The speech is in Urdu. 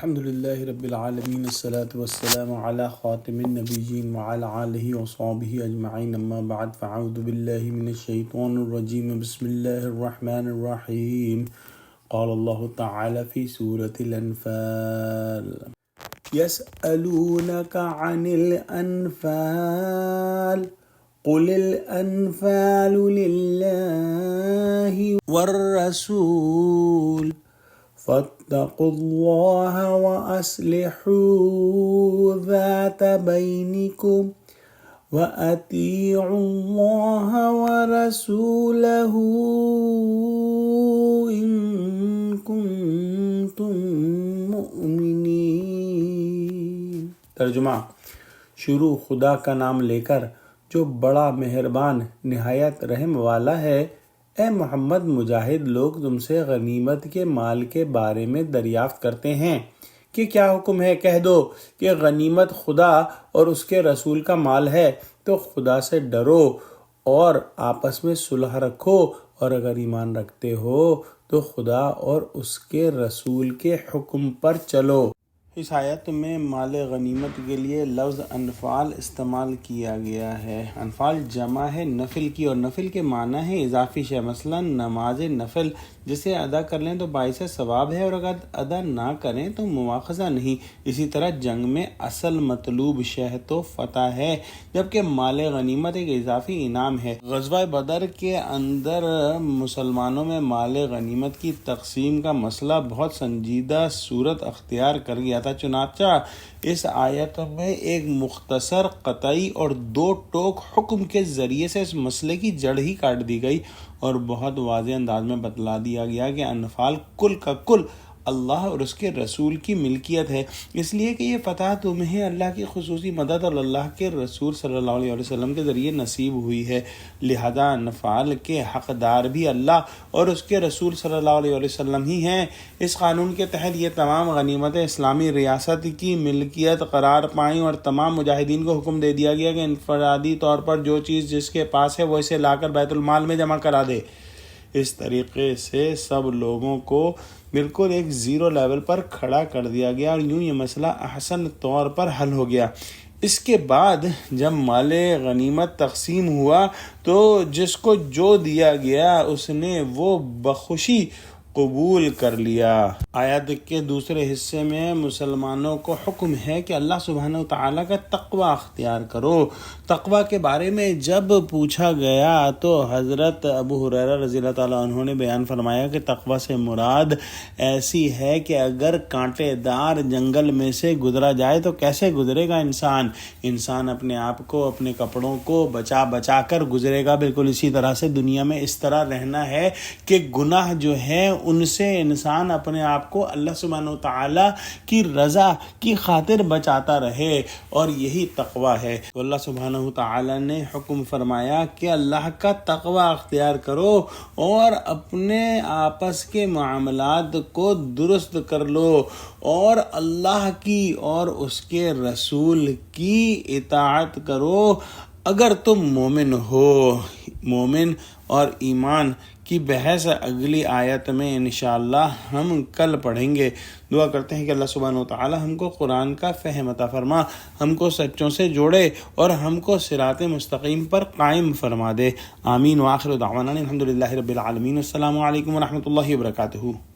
الحمد لله رب العالمين الصلاة والسلام على خاتم النبيين وعلى آله وصحبه أجمعين أما بعد فأعوذ بالله من الشيطان الرجيم بسم الله الرحمن الرحيم قال الله تعالى في سورة الأنفال يسألونك عن الأنفال قل الأنفال لله والرسول فاتقوا الله وأصلحوا ذات بينكم وأطيعوا الله ورسوله إن كنتم مؤمنين۔ ترجمہ۔ شروع خدا کا نام لے کر جو بڑا مہربان نہایت رحم والا ہے۔ اے محمد، مجاہد لوگ تم سے غنیمت کے مال کے بارے میں دریافت کرتے ہیں کہ کیا حکم ہے۔ کہہ دو کہ غنیمت خدا اور اس کے رسول کا مال ہے، تو خدا سے ڈرو اور آپس میں صلح رکھو، اور اگر ایمان رکھتے ہو تو خدا اور اس کے رسول کے حکم پر چلو۔ اس آیت میں مال غنیمت کے لیے لفظ انفال استعمال کیا گیا ہے۔ انفال جمع ہے نفل کی، اور نفل کے معنی ہے اضافی شے۔ مثلا نماز نفل جسے ادا کر لیں تو باعث ثواب ہے، اور اگر ادا نہ کریں تو مواخذہ نہیں۔ اسی طرح جنگ میں اصل مطلوب شے تو فتح ہے، جبکہ مال غنیمت ایک اضافی انعام ہے۔ غزوہ بدر کے اندر مسلمانوں میں مال غنیمت کی تقسیم کا مسئلہ بہت سنجیدہ صورت اختیار کر گیا تھا، چنانچہ اس آیت میں ایک مختصر قطعی اور دو ٹوک حکم کے ذریعے سے اس مسئلے کی جڑ ہی کاٹ دی گئی، اور بہت واضح انداز میں بتلا دیا گیا کہ انفال کل کا کل اللہ اور اس کے رسول کی ملکیت ہے، اس لیے کہ یہ فتح تمہیں اللہ کی خصوصی مدد اور اللہ کے رسول صلی اللہ علیہ وسلم کے ذریعے نصیب ہوئی ہے۔ لہذا انفال کے حقدار بھی اللہ اور اس کے رسول صلی اللہ علیہ وسلم ہی ہیں۔ اس قانون کے تحت یہ تمام غنیمتیں اسلامی ریاست کی ملکیت قرار پائیں، اور تمام مجاہدین کو حکم دے دیا گیا کہ انفرادی طور پر جو چیز جس کے پاس ہے وہ اسے لا کر بیت المال میں جمع کرا دے۔ اس طریقے سے سب لوگوں کو بالکل ایک زیرو لیول پر کھڑا کر دیا گیا، اور یوں یہ مسئلہ احسن طور پر حل ہو گیا۔ اس کے بعد جب مال غنیمت تقسیم ہوا تو جس کو جو دیا گیا اس نے وہ بخوشی قبول کر لیا۔ آیت کے دوسرے حصے میں مسلمانوں کو حکم ہے کہ اللہ سبحانہ وتعالیٰ کا تقوی اختیار کرو۔ تقوی کے بارے میں جب پوچھا گیا تو حضرت ابو ہریرہ رضی اللہ تعالیٰ عنہ نے بیان فرمایا کہ تقوی سے مراد ایسی ہے کہ اگر کانٹے دار جنگل میں سے گزرا جائے تو کیسے گزرے گا انسان اپنے آپ کو، اپنے کپڑوں کو بچا کر گزرے گا۔ بالکل اسی طرح سے دنیا میں اس طرح رہنا ہے کہ گناہ جو ہے ان سے انسان اپنے آپ کو اللہ سبحانہ وتعالیٰ کی رضا کی خاطر بچاتا رہے، اور یہی تقوی ہے۔ تو اللہ سبحانہ وتعالیٰ نے حکم فرمایا کہ اللہ کا تقوی اختیار کرو اور اپنے آپس کے معاملات کو درست کر لو، اور اللہ کی اور اس کے رسول کی اطاعت کرو اگر تم مومن ہو۔ مومن اور ایمان کی بحث اگلی آیت میں انشاءاللہ ہم کل پڑھیں گے۔ دعا کرتے ہیں کہ اللہ سبحانہ وتعالی ہم کو قرآن کا فہم عطا فرما، ہم کو سچوں سے جوڑے اور ہم کو صراط مستقیم پر قائم فرما دے۔ آمین۔ وآخر دعوانا الحمد للہ رب العالمین۔ السلام علیکم ورحمۃ اللہ وبرکاتہ۔